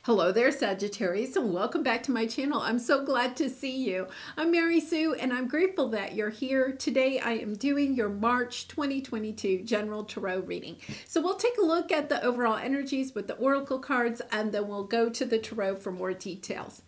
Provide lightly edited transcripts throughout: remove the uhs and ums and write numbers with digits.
Hello there, Sagittarius, and welcome back to my channel. I'm so glad to see you. I'm Mary Sue, and I'm grateful that you're here. Today, I am doing your March 2022 General Tarot reading. So we'll take a look at the overall energies with the Oracle cards, and then we'll go to the Tarot for more details.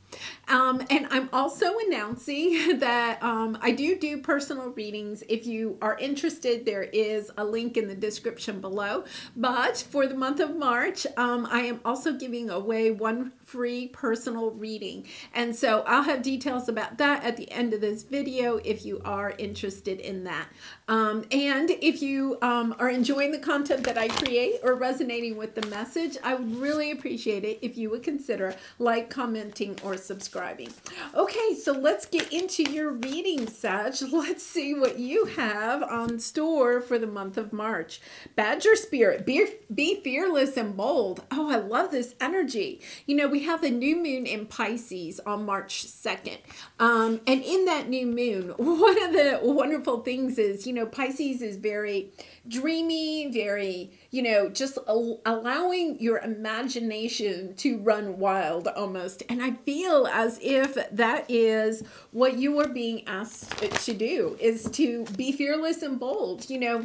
And I'm also announcing that I do personal readings. If you are interested, there is a link in the description below. But for the month of March, I am also giving away one free personal reading. And so I'll have details about that at the end of this video if you are interested in that. And if you are enjoying the content that I create or resonating with the message, I would really appreciate it if you would consider commenting, or subscribing. Okay, so let's get into your reading, Sag. Let's see what you have on store for the month of March. Badger Spirit, be fearless and bold. Oh, I love this energy. You know, we have the new moon in Pisces on March 2nd. And in that new moon, one of the wonderful things is, you know, Pisces is very dreamy, very, you know, just allowing your imagination to run wild almost. And I feel as if that is what you are being asked to do, is to be fearless and bold, you know,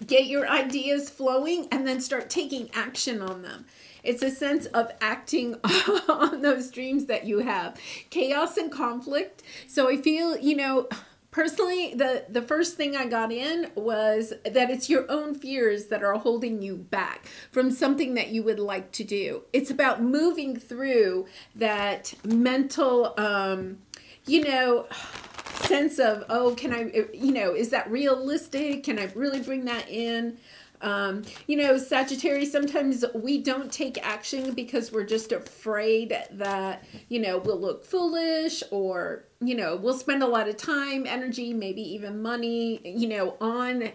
get your ideas flowing and then start taking action on them. It's a sense of acting on those dreams that you have. Chaos and conflict. So I feel, you know, personally, the first thing I got in was that it's your own fears that are holding you back from something that you would like to do. It's about moving through that mental, you know, sense of, oh, can I, you know, is that realistic? Can I really bring that in? You know, Sagittarius, sometimes we don't take action because we're just afraid that, you know, we'll look foolish, or, you know, we'll spend a lot of time, energy, maybe even money, you know, on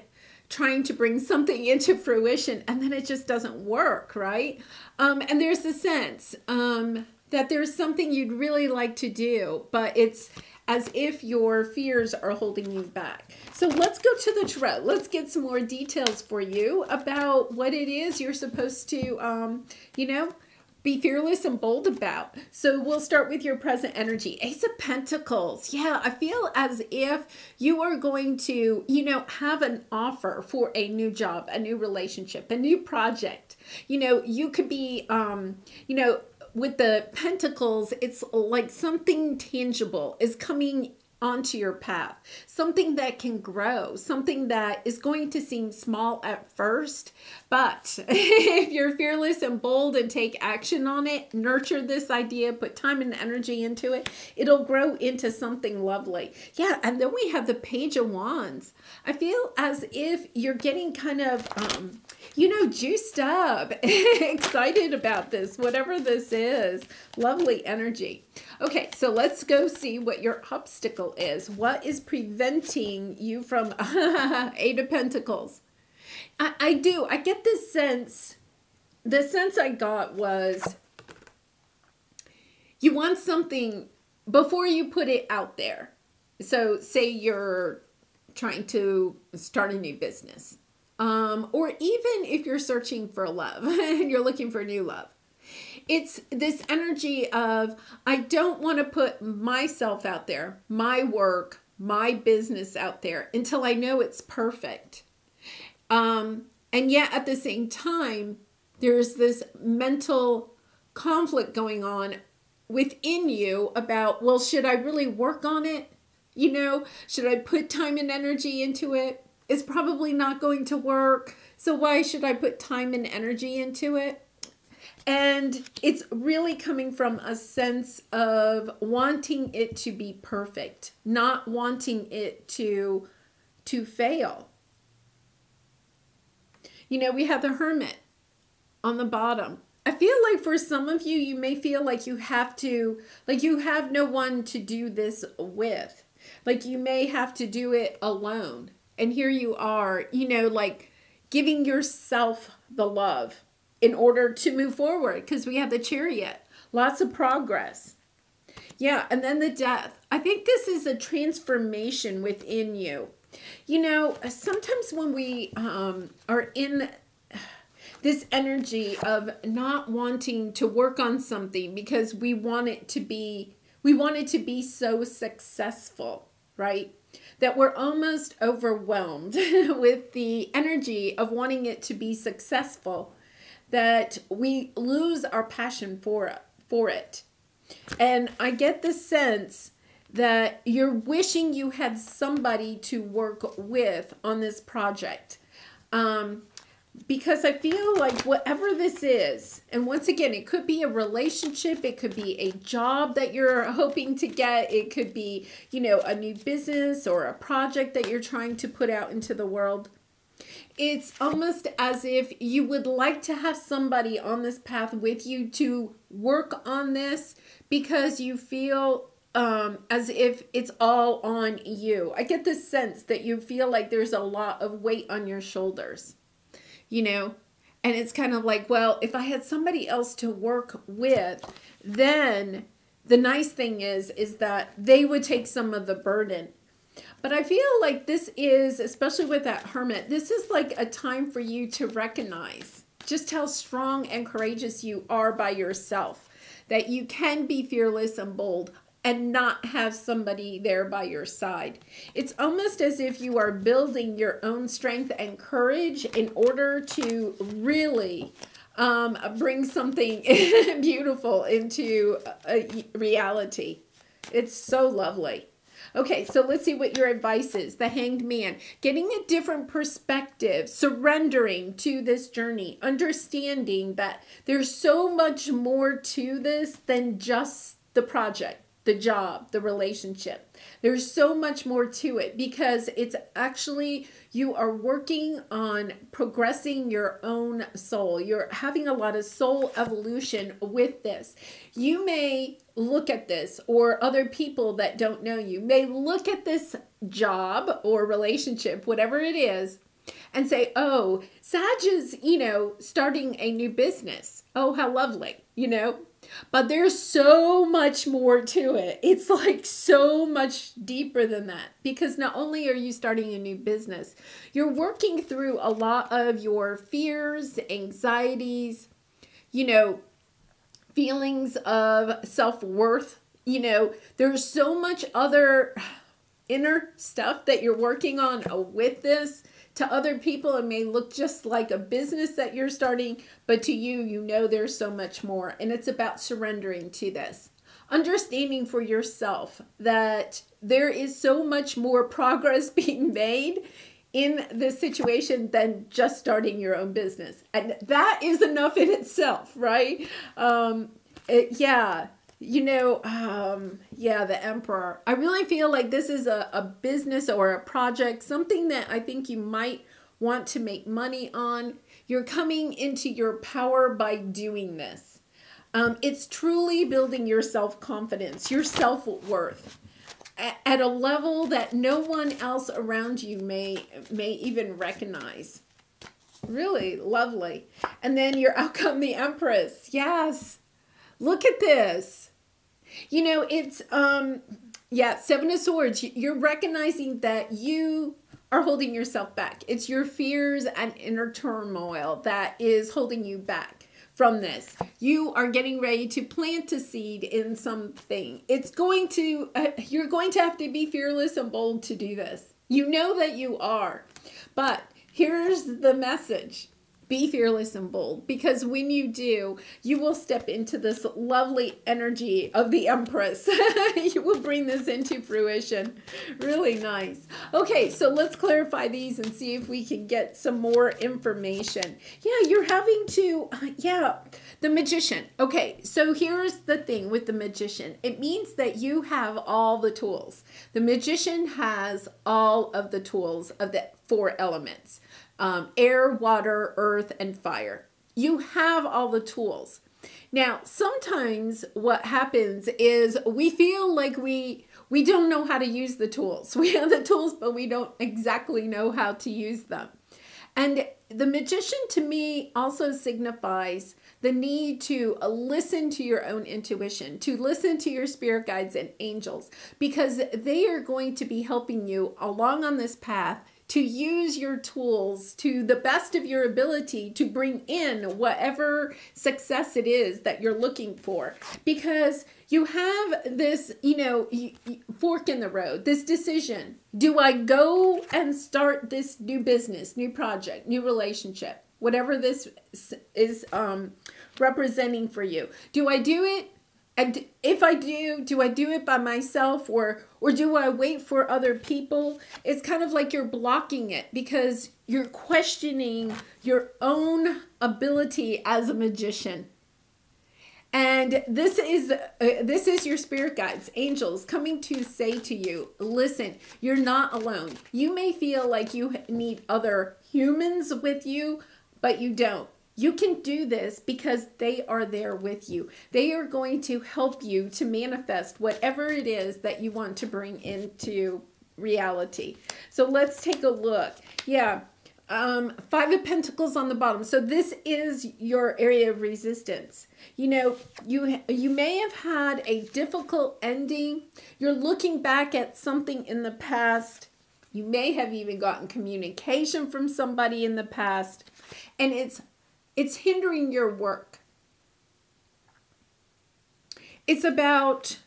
trying to bring something into fruition, and then it just doesn't work, right? And there's a sense that there's something you'd really like to do, but it's as if your fears are holding you back. So let's go to the Tarot. Let's get some more details for you about what it is you're supposed to, you know, be fearless and bold about. So we'll start with your present energy. Ace of Pentacles. Yeah, I feel as if you are going to, you know, have an offer for a new job, a new relationship, a new project. You know, you could be, you know, with the Pentacles, it's like something tangible is coming onto your path, something that can grow, something that is going to seem small at first, but if you're fearless and bold and take action on it, nurture this idea, put time and energy into it, it'll grow into something lovely. Yeah, and then we have the Page of Wands. I feel as if you're getting kind of, you know, juiced up, excited about this, whatever this is. Lovely energy. Okay, so let's go see what your obstacle is. What is preventing you from Eight of Pentacles? I get this sense, the sense I got was you want something before you put it out there. So say you're trying to start a new business, or even if you're searching for love and you're looking for new love. It's this energy of, I don't want to put myself out there, my work, my business out there until I know it's perfect. And yet at the same time, there's this mental conflict going on within you about, well, should I really work on it? You know, should I put time and energy into it? It's probably not going to work. So why should I put time and energy into it? And it's really coming from a sense of wanting it to be perfect, not wanting it to fail. You know, we have the Hermit on the bottom. I feel like for some of you, you may feel like you have to, like you have no one to do this with. Like you may have to do it alone. And here you are, you know, like giving yourself the love in order to move forward, because we have the Chariot, lots of progress. Yeah, and then the Death. I think this is a transformation within you. You know, sometimes when we are in this energy of not wanting to work on something because we want it to be so successful, right? That we're almost overwhelmed with the energy of wanting it to be successful, that we lose our passion for it. And I get the sense that you're wishing you had somebody to work with on this project. Because I feel like whatever this is, and once again, it could be a relationship, it could be a job that you're hoping to get, it could be, you know, a new business or a project that you're trying to put out into the world. It's almost as if you would like to have somebody on this path with you to work on this because you feel as if it's all on you. I get this sense that you feel like there's a lot of weight on your shoulders, you know, and it's kind of like, well, if I had somebody else to work with, then the nice thing is that they would take some of the burden. But I feel like this is, especially with that Hermit, this is like a time for you to recognize just how strong and courageous you are by yourself, that you can be fearless and bold and not have somebody there by your side. It's almost as if you are building your own strength and courage in order to really bring something beautiful into reality. It's so lovely. Okay, so let's see what your advice is. The Hanged Man. Getting a different perspective, surrendering to this journey, understanding that there's so much more to this than just the project, the job, the relationship. There's so much more to it because it's actually, you are working on progressing your own soul. You're having a lot of soul evolution with this. You may look at this, or other people that don't know you may look at this job or relationship, whatever it is, and say, oh, Sag is, you know, starting a new business. Oh, how lovely, you know. But there's so much more to it. It's like so much deeper than that, because not only are you starting a new business, you're working through a lot of your fears, anxieties, you know, feelings of self-worth. You know, there's so much other inner stuff that you're working on with this. To other people, it may look just like a business that you're starting, but to you, you know there's so much more. And it's about surrendering to this. Understanding for yourself that there is so much more progress being made in this situation than just starting your own business. And that is enough in itself, right? Yeah. You know, yeah, the Emperor. I really feel like this is a business or a project, something that I think you might want to make money on. You're coming into your power by doing this. It's truly building your self-confidence, your self-worth at a level that no one else around you may even recognize. Really lovely. And then your outcome, the Empress. Yes. Look at this. You know, it's, yeah, Seven of Swords. You're recognizing that you are holding yourself back. It's your fears and inner turmoil that is holding you back from this. You are getting ready to plant a seed in something. It's going to, you're going to have to be fearless and bold to do this. You know that you are. But here's the message. Be fearless and bold, because when you do, you will step into this lovely energy of the Empress. You will bring this into fruition. Really nice. Okay, so let's clarify these and see if we can get some more information. Yeah, you're having to, yeah, the Magician. Okay, so here's the thing with the Magician. It means that you have all the tools. The Magician has all of the tools of the 4 elements. Air, water, earth, and fire. You have all the tools. Now, sometimes what happens is we feel like we don't know how to use the tools. We have the tools, but we don't exactly know how to use them. And the Magician, to me, also signifies the need to listen to your own intuition, to listen to your spirit guides and angels, because they are going to be helping you along on this path to use your tools to the best of your ability to bring in whatever success it is that you're looking for. Because you have this, fork in the road, this decision. Do I go and start this new business, new project, new relationship, whatever this is representing for you? Do I do it? And if I do I do it by myself, or do I wait for other people? It's kind of like you're blocking it because you're questioning your own ability as a magician. And this is your spirit guides, angels, coming to say to you, listen, you're not alone. You may feel like you need other humans with you, but you don't. You can do this because they are there with you. They are going to help you to manifest whatever it is that you want to bring into reality. So let's take a look. Yeah. Five of Pentacles on the bottom. So this is your area of resistance. You may have had a difficult ending. You're looking back at something in the past. You may have even gotten communication from somebody in the past, and it's hindering your work. It's about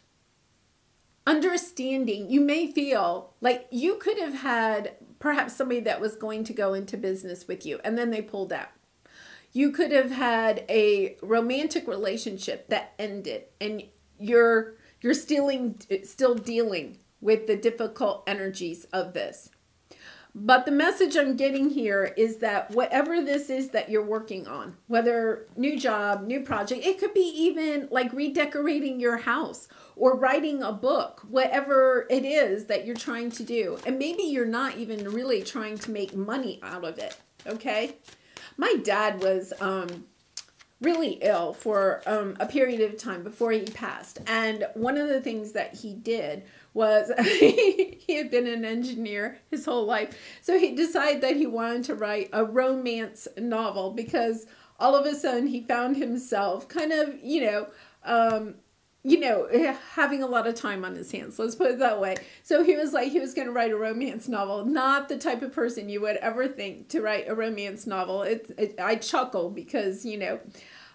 understanding. You may feel like you could have had perhaps somebody that was going to go into business with you, and then they pulled out. You could have had a romantic relationship that ended, and you're still dealing with the difficult energies of this. But the message I'm getting here is that whatever this is that you're working on, whether new job, new project, it could be even like redecorating your house or writing a book, whatever it is that you're trying to do. And maybe you're not even really trying to make money out of it, okay? My dad was really ill for a period of time before he passed. And one of the things that he did was he had been an engineer his whole life. So he decided that he wanted to write a romance novel because all of a sudden he found himself kind of, having a lot of time on his hands. Let's put it that way. So he was going to write a romance novel. Not the type of person you would ever think to write a romance novel. I chuckle because,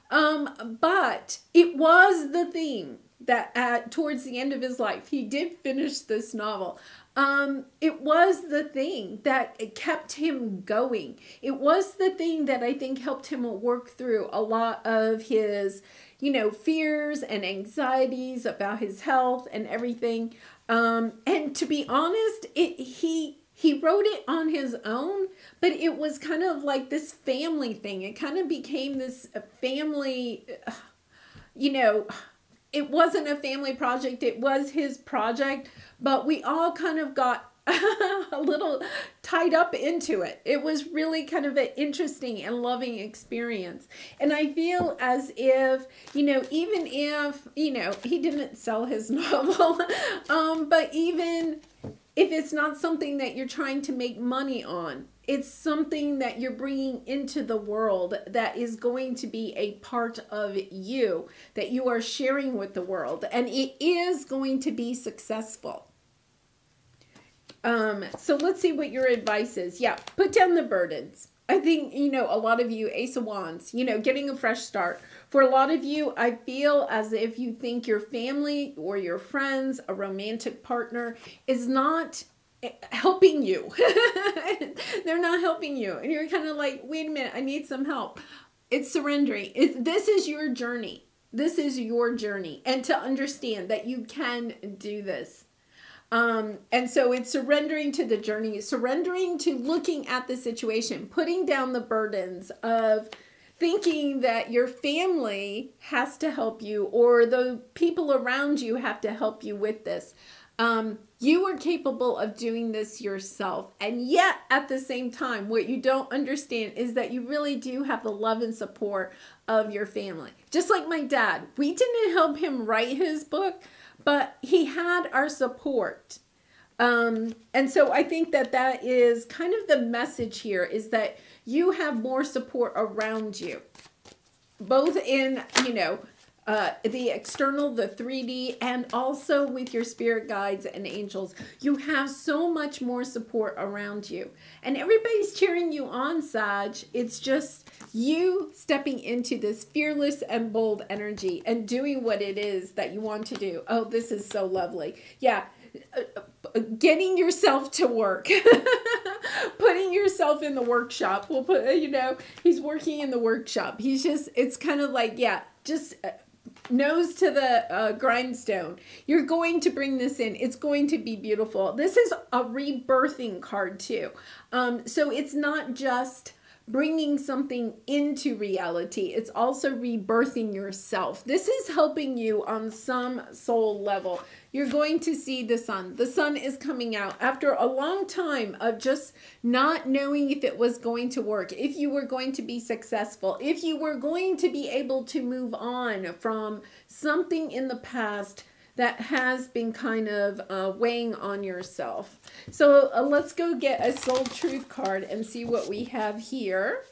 but it was the thing that towards the end of his life, he did finish this novel. It was the thing that kept him going. It was the thing that I think helped him work through a lot of his, fears and anxieties about his health and everything. And to be honest, he wrote it on his own, but it was kind of like this family thing. It kind of became this family, it wasn't a family project. It was his project, but we all kind of got a little tied up into it. It was really kind of an interesting and loving experience. And I feel as if, even if, he didn't sell his novel, but even if it's not something that you're trying to make money on, it's something that you're bringing into the world that is going to be a part of you, that you are sharing with the world, and it is going to be successful. So let's see what your advice is. Yeah, put down the burdens. I think, a lot of you, Ace of Wands, getting a fresh start. For a lot of you, I feel as if you think your family or your friends, a romantic partner, is not helping you. They're not helping you. And you're kind of like, wait a minute, I need some help. It's surrendering. This is your journey. This is your journey. And to understand that you can do this. And so it's surrendering to the journey, surrendering to looking at the situation, putting down the burdens of thinking that your family has to help you or the people around you have to help you with this. You are capable of doing this yourself. And yet at the same time, what you don't understand is that you really do have the love and support of your family. Just like my dad, we didn't help him write his book, but he had our support. And so I think that is kind of the message here, is that you have more support around you, both in, the external, the 3D, and also with your spirit guides and angels. You have so much more support around you. And everybody's cheering you on, Sag. It's just you stepping into this fearless and bold energy and doing what it is that you want to do. Oh, this is so lovely. Yeah. Getting yourself to work, putting yourself in the workshop. We'll put, he's working in the workshop. He's just, it's kind of like, yeah, just nose to the grindstone. You're going to bring this in. It's going to be beautiful. This is a rebirthing card too. So it's not just bringing something into reality. It's also rebirthing yourself. This is helping you on some soul level. You're going to see the sun. The sun is coming out after a long time of just not knowing if it was going to work, if you were going to be successful, if you were going to be able to move on from something in the past that has been kind of weighing on yourself. So let's go get a soul truth card and see what we have here.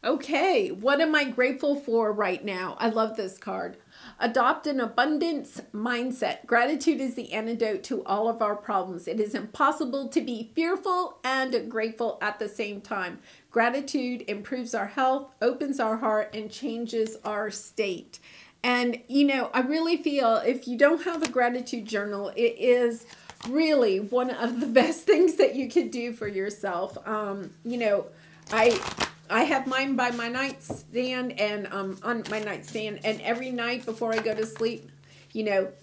Okay, what am I grateful for right now? I love this card. Adopt an abundance mindset. Gratitude is the antidote to all of our problems. It is impossible to be fearful and grateful at the same time. Gratitude improves our health, opens our heart, and changes our state. And, I really feel if you don't have a gratitude journal, it is really one of the best things that you could do for yourself. I have mine by my nightstand and on my nightstand, and every night before I go to sleep,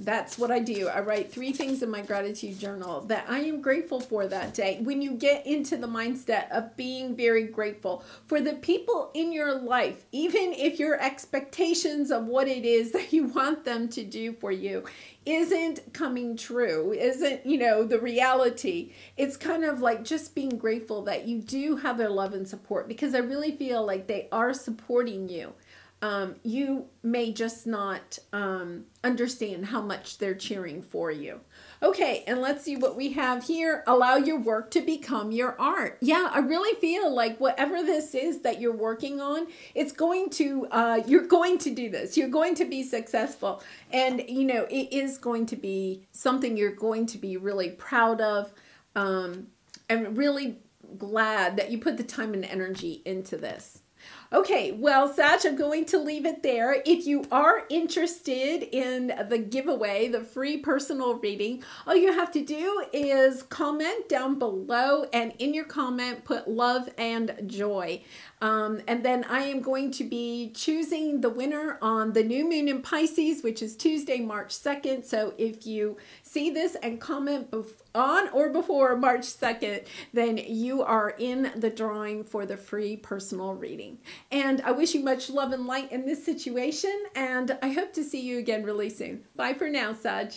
that's what I do. I write 3 things in my gratitude journal that I am grateful for that day. When you get into the mindset of being very grateful for the people in your life, even if your expectations of what it is that you want them to do for you isn't coming true, isn't, the reality, it's kind of like just being grateful that you do have their love and support, because I really feel like they are supporting you. You may just not understand how much they're cheering for you. Okay, and let's see what we have here. Allow your work to become your art. Yeah, I really feel like whatever this is that you're working on, it's going to, you're going to do this. You're going to be successful. And, it is going to be something you're going to be really proud of, and really glad that you put the time and energy into this. Okay, well, Sag, I'm going to leave it there. If you are interested in the giveaway, the free personal reading, all you have to do is comment down below, and in your comment, put love and joy. And then I am going to be choosing the winner on the new moon in Pisces, which is Tuesday, March 2nd. So if you see this and comment on or before March 2nd, then you are in the drawing for the free personal reading. And I wish you much love and light in this situation, and I hope to see you again really soon. Bye for now, Sag.